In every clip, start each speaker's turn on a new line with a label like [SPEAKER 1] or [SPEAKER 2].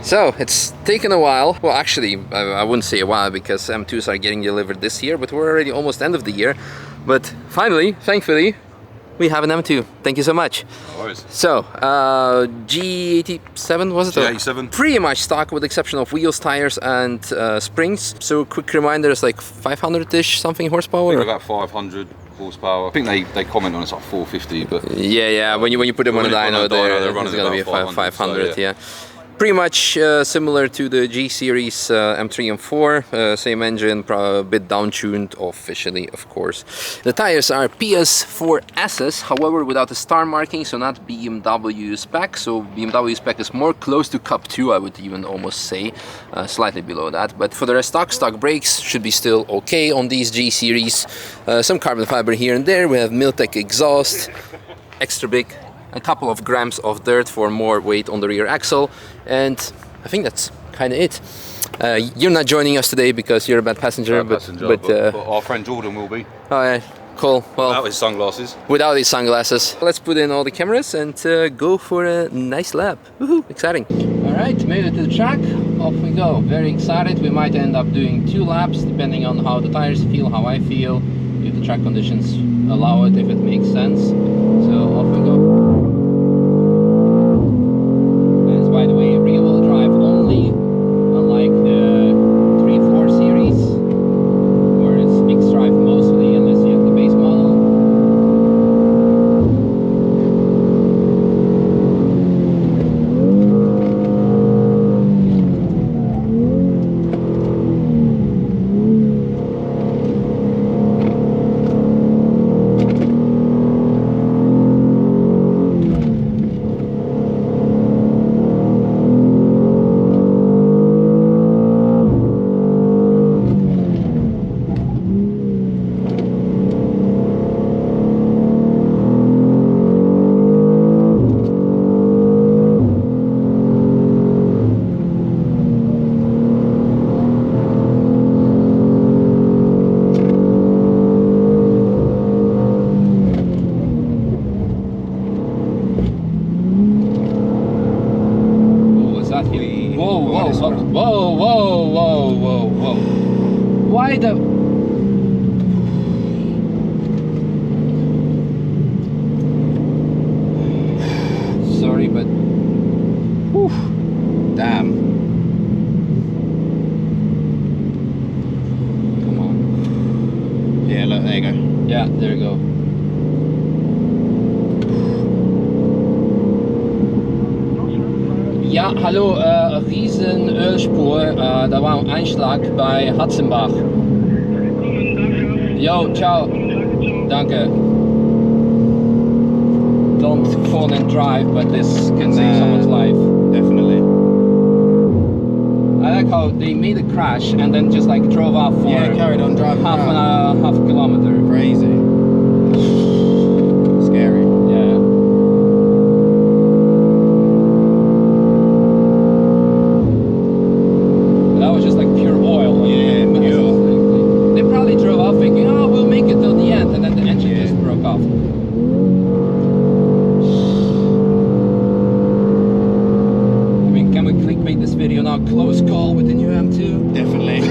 [SPEAKER 1] So it's taken a while. Well, actually, I wouldn't say a while because M2s are getting delivered this year, but we're already almost end of the year. But finally, thankfully, we have an M2. Thank you so much.
[SPEAKER 2] No worries.
[SPEAKER 1] So, G87 was it?
[SPEAKER 2] G87.
[SPEAKER 1] Pretty much stock with the exception of wheels, tires and springs. So quick reminder, it's like 500-ish something horsepower?
[SPEAKER 2] I think about 500 horsepower. I think they comment on it's like 450, but...
[SPEAKER 1] Yeah, when you put them on a dyno, they're going to be 500, so, yeah. Pretty much similar to the G series M3 and 4, same engine, probably a bit down-tuned officially, of course. The tires are PS4Ss, however without the star marking, so not BMW spec. So BMW spec is more close to Cup 2, I would even almost say, slightly below that. But for the rest, stock brakes should be still okay on these G series. Some carbon fiber here and there. We have Miltech exhaust, extra big. A couple of grams of dirt for more weight on the rear axle, and I think that's kind of it. You're not joining us today because you're a bad passenger, but
[SPEAKER 2] our friend Jordan will be.
[SPEAKER 1] Oh yeah, cool. Well,
[SPEAKER 2] without his sunglasses.
[SPEAKER 1] Without his sunglasses. Let's put in all the cameras and go for a nice lap. Woohoo, exciting. All right, made it to the track. Off we go. Very excited. We might end up doing 2 laps depending on how the tires feel, how I feel, if the track conditions allow it, if it makes sense. So off we go. By the way, rear-wheel drive only, unlike the 3-4 series, where it's mixed drive mostly, unless you have the base model. Whoa. Why the... Sorry, but... Whew. Damn. Come on. Yeah, look, there you go. Yeah, there you go. Ja, hallo, riesen Ölspur, da war ein Einschlag bei Hatzenbach. Yo, ciao. Danke. Don't fall and drive, but this can save someone's life. Definitely. I like how they made a crash and then just like drove off for
[SPEAKER 3] carried on driving
[SPEAKER 1] half a kilometer.
[SPEAKER 3] Crazy. Scary.
[SPEAKER 1] Yeah. That was just like pure oil.
[SPEAKER 3] Yeah, pure.
[SPEAKER 1] They probably drove off thinking, oh, we'll make it till the end, and then the engine just broke off. I mean, can we clickbait this video now? Close call with the new M2?
[SPEAKER 3] Definitely.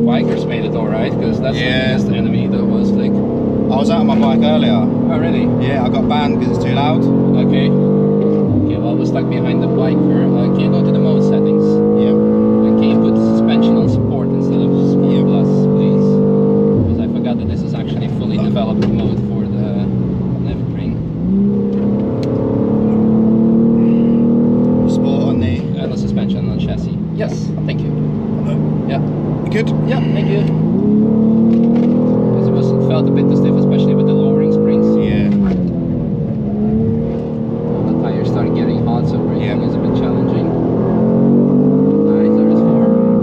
[SPEAKER 1] Bikers made it alright, because that's the biggest enemy that was like...
[SPEAKER 3] I was out on my bike earlier.
[SPEAKER 1] Oh really?
[SPEAKER 3] Yeah, I got banned because it's too loud.
[SPEAKER 1] Okay. Okay, well I was stuck behind the biker. Can you go to the mode settings?
[SPEAKER 3] Yeah.
[SPEAKER 1] And can you put suspension on sport instead of sport plus, please? Because I forgot that this is actually fully developed mode for the Nürburgring.
[SPEAKER 3] Sport on the...
[SPEAKER 1] And the suspension on chassis. Yes, thank you. Yeah.
[SPEAKER 3] Good?
[SPEAKER 1] Yeah, thank you. Because it felt a bit too stiff, especially with the lowering springs.
[SPEAKER 3] Yeah.
[SPEAKER 1] The tires start getting hot, so braking is a bit challenging. Nice, there is 4.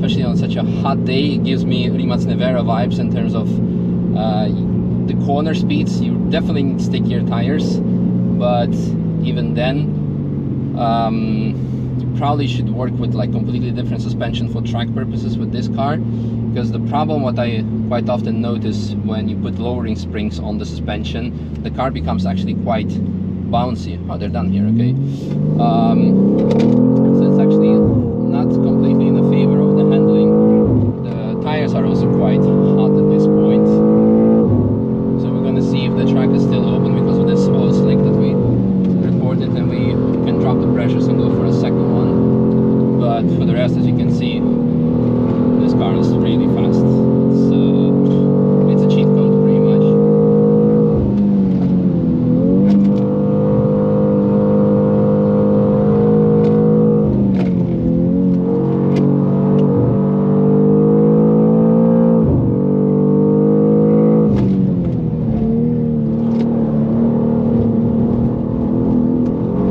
[SPEAKER 1] especially on such a hot day. It gives me Rimac Nevera vibes in terms of the corner speeds. You definitely need stickier tires, but even then you probably should work with like completely different suspension for track purposes with this car, because the problem what I quite often notice when you put lowering springs on the suspension, the car becomes actually quite bouncy. Oh, they're done here, okay. So it's actually not completely in the favor of the handling. The tires are also quite hot at this point, so we're gonna see if the track is still open because of this oil slick that we recorded, and we can drop the pressures and go for a second one. But for the rest, as you can see, this car is really fast. It's a cheat code pretty much.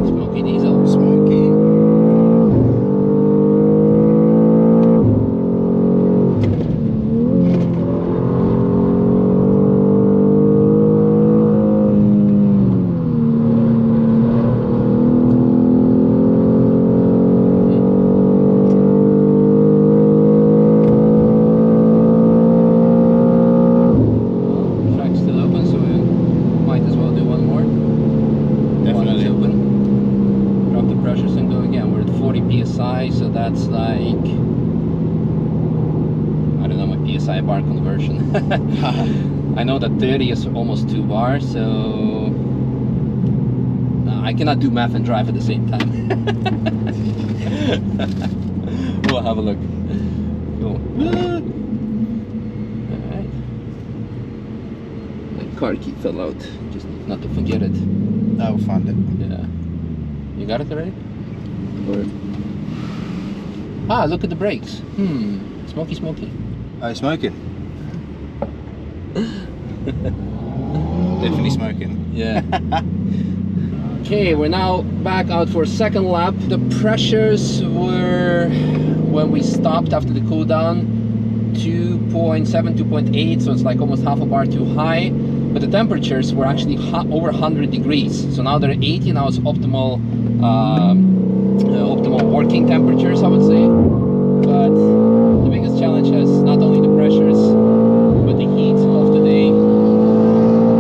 [SPEAKER 1] Smoky diesel.
[SPEAKER 3] Smoky.
[SPEAKER 1] Track's still open, so we might as well do one more. While it's
[SPEAKER 3] Definitely.
[SPEAKER 1] open. Drop the pressures and go again. We're at 40 psi, so that's like, I don't know my psi bar conversion. I know that 30 is almost 2 bars, so I cannot do math and drive at the same time. We'll have a look. Cool. Alright. The car key fell out. Just not to forget it.
[SPEAKER 3] I'll find it.
[SPEAKER 1] Yeah. You got it already? Or... Ah, look at the brakes. Smoky, smoky.
[SPEAKER 3] Oh, it's smoking. Definitely smoking.
[SPEAKER 1] Yeah. Okay, we're now back out for a second lap. The pressures were, when we stopped after the cool down, 2.7, 2.8, so it's like almost half a bar too high. But the temperatures were actually over 100 degrees. So now they're 80, now it's optimal, optimal working temperatures, I would say. But the biggest challenge is not only the pressures, but the heat of the day,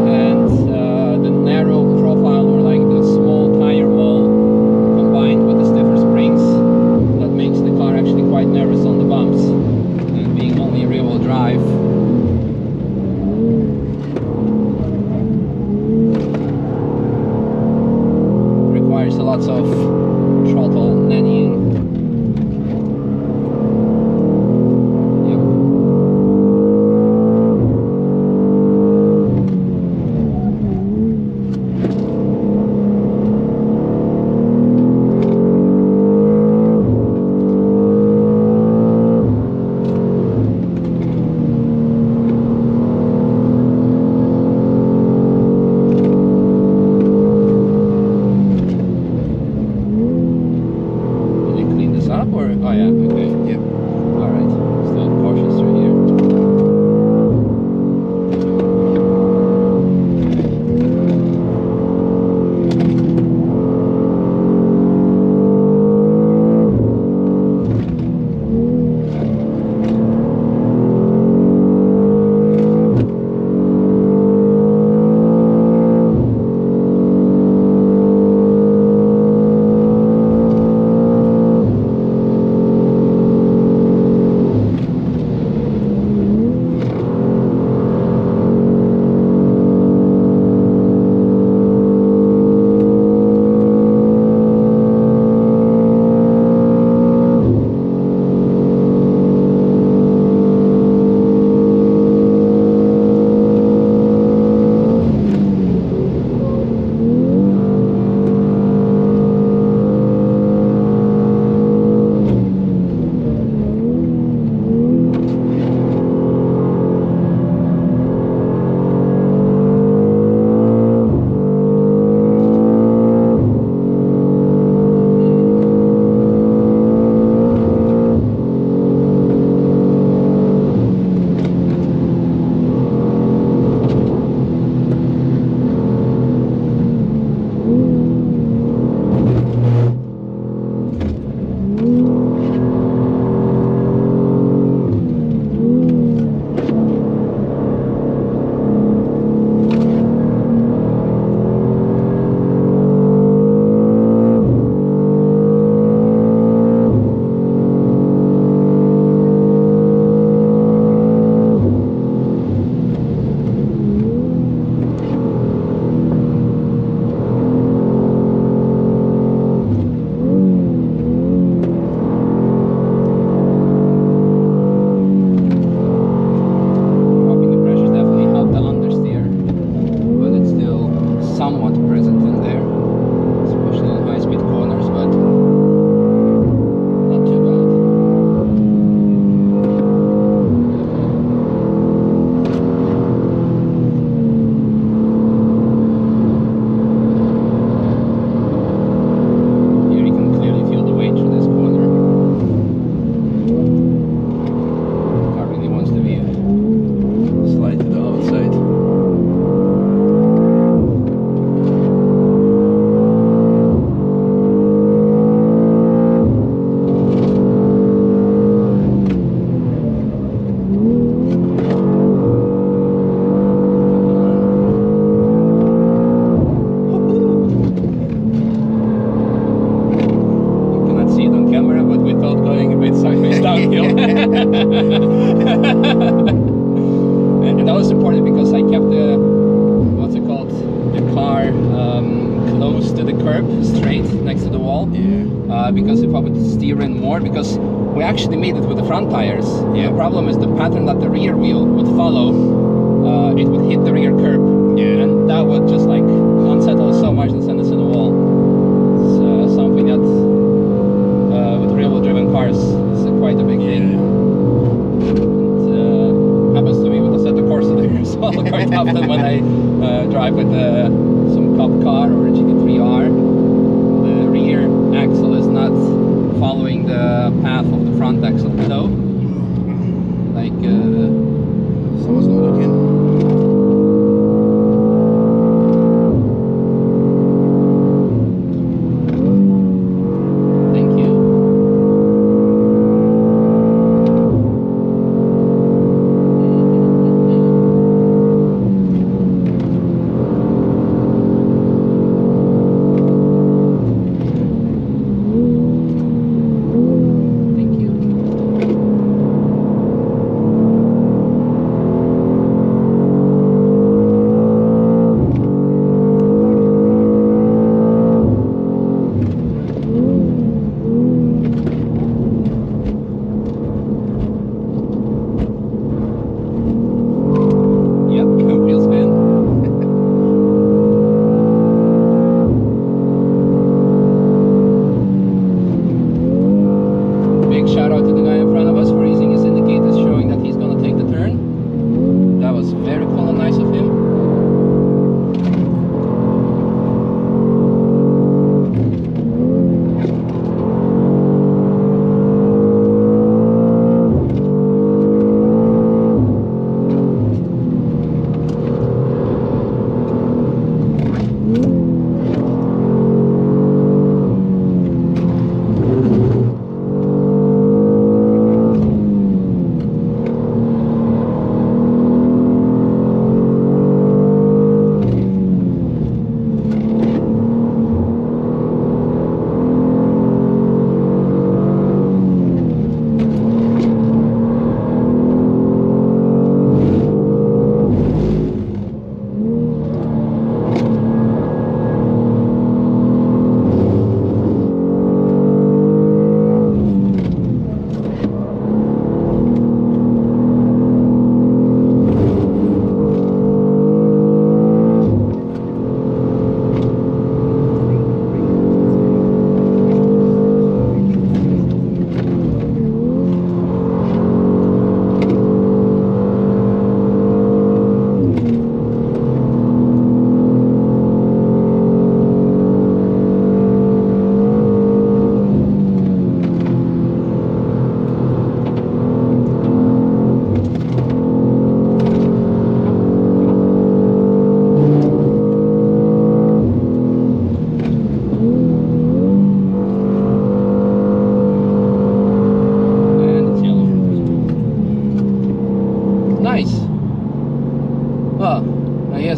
[SPEAKER 1] and the narrow profile, or like the small tire wall, combined with the stiffer springs, that makes the car actually quite nervous on the bumps. And being only rear-wheel drive, requires lots of throttle nannying. Yep. Did you clean this up, or? Oh yeah, okay.
[SPEAKER 3] Yep.
[SPEAKER 1] Alright, still cautious through here. And that was important because I kept the, what's it called, the car close to the curb, straight next to the wall.
[SPEAKER 3] Yeah.
[SPEAKER 1] Because if I would steer in more, because we actually made it with the front tires.
[SPEAKER 3] Yeah.
[SPEAKER 1] The problem is the pattern that the rear wheel would follow, it would hit the rear curb.
[SPEAKER 3] Yeah.
[SPEAKER 1] And that would just like unsettle us so much and send us in the wall. It's something that with rear-wheel driven cars is quite a big thing. It happens to me with the set of Corsa there as well quite often when I drive with some cop car or a GT3R. The rear axle is not following the path of the front axle below. Like
[SPEAKER 3] Someone's not looking.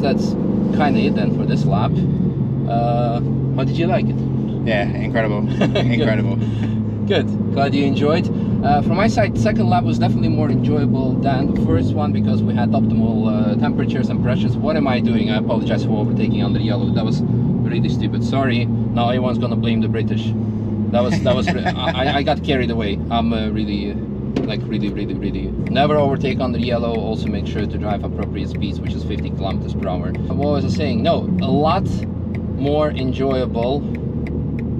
[SPEAKER 1] That's kind of it then for this lap. How did you like it?
[SPEAKER 3] Yeah, incredible. Incredible.
[SPEAKER 1] Good. Glad you enjoyed. From my side, second lap was definitely more enjoyable than the first one because we had optimal temperatures and pressures. What am I doing? I apologize for overtaking under yellow. That was really stupid. Sorry. Now everyone's gonna blame the British. That was I got carried away. I'm really never overtake under yellow. Also make sure to drive appropriate speeds, which is 50 kilometers per hour. What was I saying? No, a lot more enjoyable.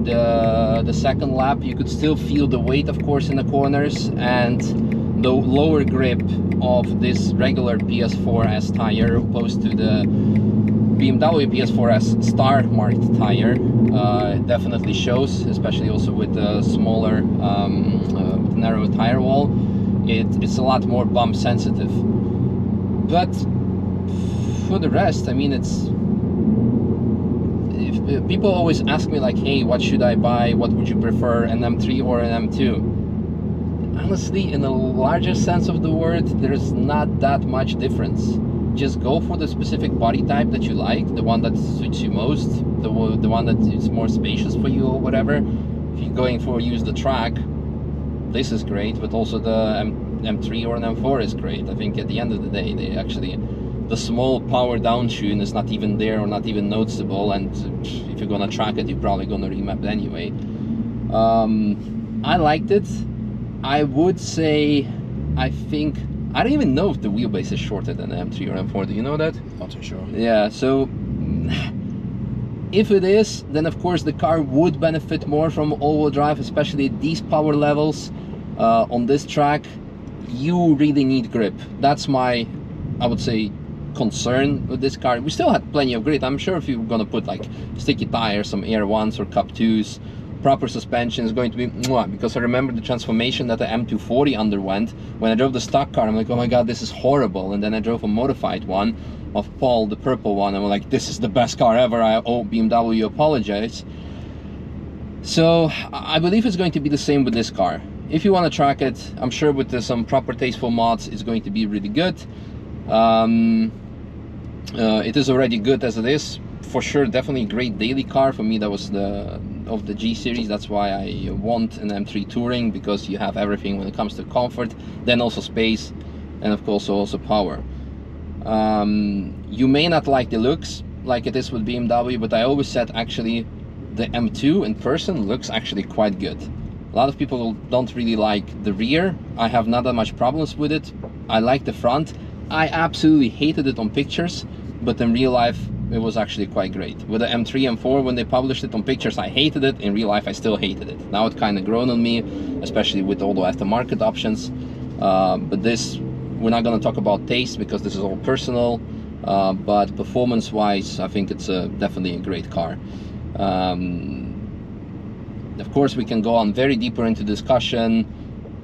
[SPEAKER 1] The second lap, you could still feel the weight, of course, in the corners, and the lower grip of this regular PS4S tire opposed to the BMW PS4S star marked tire. It definitely shows, especially also with the smaller narrow tire wall. It's a lot more bump sensitive, but for the rest, I mean, it's people always ask me like, hey, what should I buy, what would you prefer, an M3 or an M2? Honestly, in the larger sense of the word, there's not that much difference. Just go for the specific body type that you like, the one that suits you most, the one that is more spacious for you or whatever. If you're going for use the track, this is great, but also the M3 or an M4 is great. I think at the end of the day, they actually, the small power down tune is not even there or not even noticeable, and if you're gonna track it, you're probably gonna remap it anyway. I liked it. I would say, I don't even know if the wheelbase is shorter than the M3 or M4. Do you know that?
[SPEAKER 3] Not too sure.
[SPEAKER 1] Yeah, so if it is, then of course the car would benefit more from all-wheel drive, especially at these power levels. On this track, you really need grip. That's my, I would say, concern with this car. We still had plenty of grip. I'm sure if you're gonna put like sticky tires, some Air 1s or Cup 2s, proper suspension is going to be mwah, because I remember the transformation that the M240 underwent. When I drove the stock car, I'm like, oh my god, this is horrible. And then I drove a modified one of Paul, the purple one, and I'm like, this is the best car ever. I owe BMW apologize. So I believe it's going to be the same with this car. If you want to track it, I'm sure with some proper tasteful mods, it's going to be really good. It is already good as it is. For sure, definitely a great daily car. For me, that was of the G series. That's why I want an M3 Touring, because you have everything when it comes to comfort, then also space, and of course also power. You may not like the looks like it is with BMW, but I always said actually the M2 in person looks actually quite good. A lot of people don't really like the rear. I have not that much problems with it. I like the front. I absolutely hated it on pictures, but in real life it was actually quite great. With the M3 M4, when they published it on pictures, I hated it. In real life I still hated it. Now it kind of grown on me, especially with all the aftermarket options. But this, we're not going to talk about taste because this is all personal, but performance wise I think it's definitely a great car. Of course we can go on very deeper into discussion.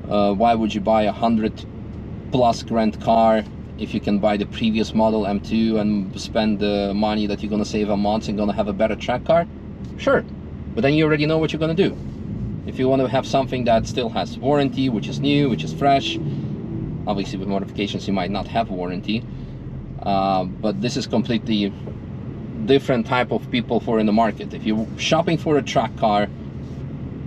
[SPEAKER 1] Why would you buy a 100+ grand car if you can buy the previous model M2 and spend the money that you're gonna save on mods and gonna have a better track car? Sure, but then you already know what you're gonna do. If you want to have something that still has warranty, which is new, which is fresh, obviously with modifications you might not have warranty, but this is completely different type of people for in the market. If you're shopping for a track car,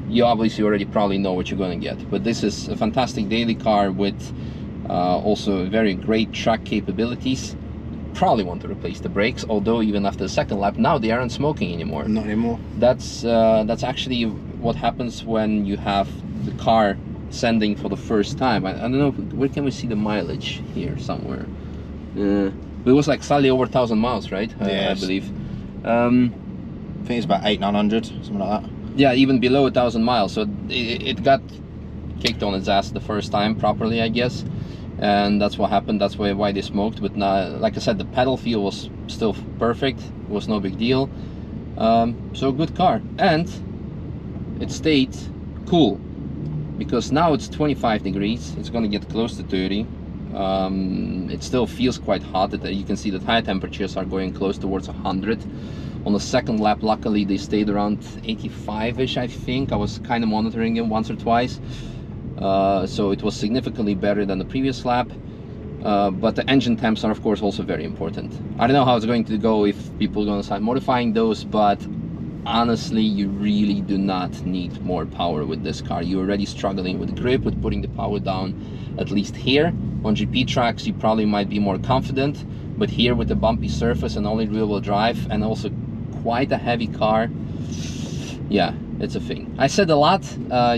[SPEAKER 1] you obviously already probably know what you're going to get, but this is a fantastic daily car with also very great track capabilities. Probably want to replace the brakes, although even after the second lap now they aren't smoking anymore.
[SPEAKER 3] Not anymore.
[SPEAKER 1] That's actually what happens when you have the car sending for the first time. I don't know, where can we see the mileage here somewhere? It was like slightly over 1,000 miles, right?
[SPEAKER 3] Yes.
[SPEAKER 1] I believe.
[SPEAKER 3] I think it's about 800-900, something like that.
[SPEAKER 1] Yeah, even below 1,000 miles. So it got kicked on its ass the first time properly, I guess, and that's what happened. That's why they smoked. But now, like I said, the pedal feel was still perfect. It was no big deal. So good car, and it stayed cool because now it's 25 degrees. It's gonna get close to 30. It still feels quite hot. You can see the tire temperatures are going close towards 100. On the second lap, luckily they stayed around 85-ish, I think. I was kind of monitoring it once or twice, so it was significantly better than the previous lap. But the engine temps are of course also very important. I don't know how it's going to go if people are going to start modifying those, but honestly you really do not need more power with this car. You're already struggling with grip, with putting the power down. At least here on GP tracks you probably might be more confident, but here with the bumpy surface and only rear-wheel drive and also quite a heavy car, yeah, it's a thing. I said a lot.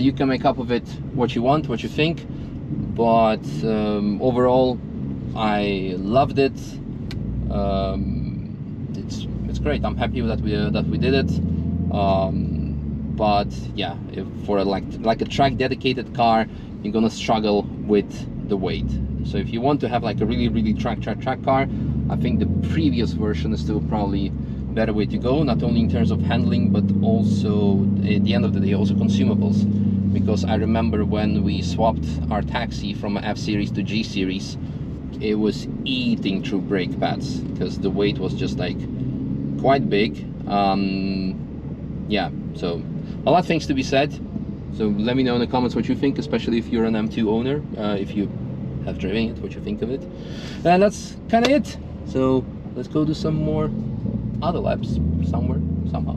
[SPEAKER 1] You can make up of it what you want, what you think, but overall I loved it. It's great. I'm happy that we did it. But yeah, if for like a track dedicated car, you're gonna struggle with the weight. So if you want to have like a really track car, I think the previous version is still probably better way to go, not only in terms of handling but also at the end of the day also consumables. Because I remember when we swapped our taxi from F-Series to G-Series, it was eating through brake pads because the weight was just like quite big. Yeah, so a lot of things to be said. So let me know in the comments what you think, especially if you're an M2 owner, if you have driven it, what you think of it. And that's kind of it. So let's go do some more other laps somewhere, somehow.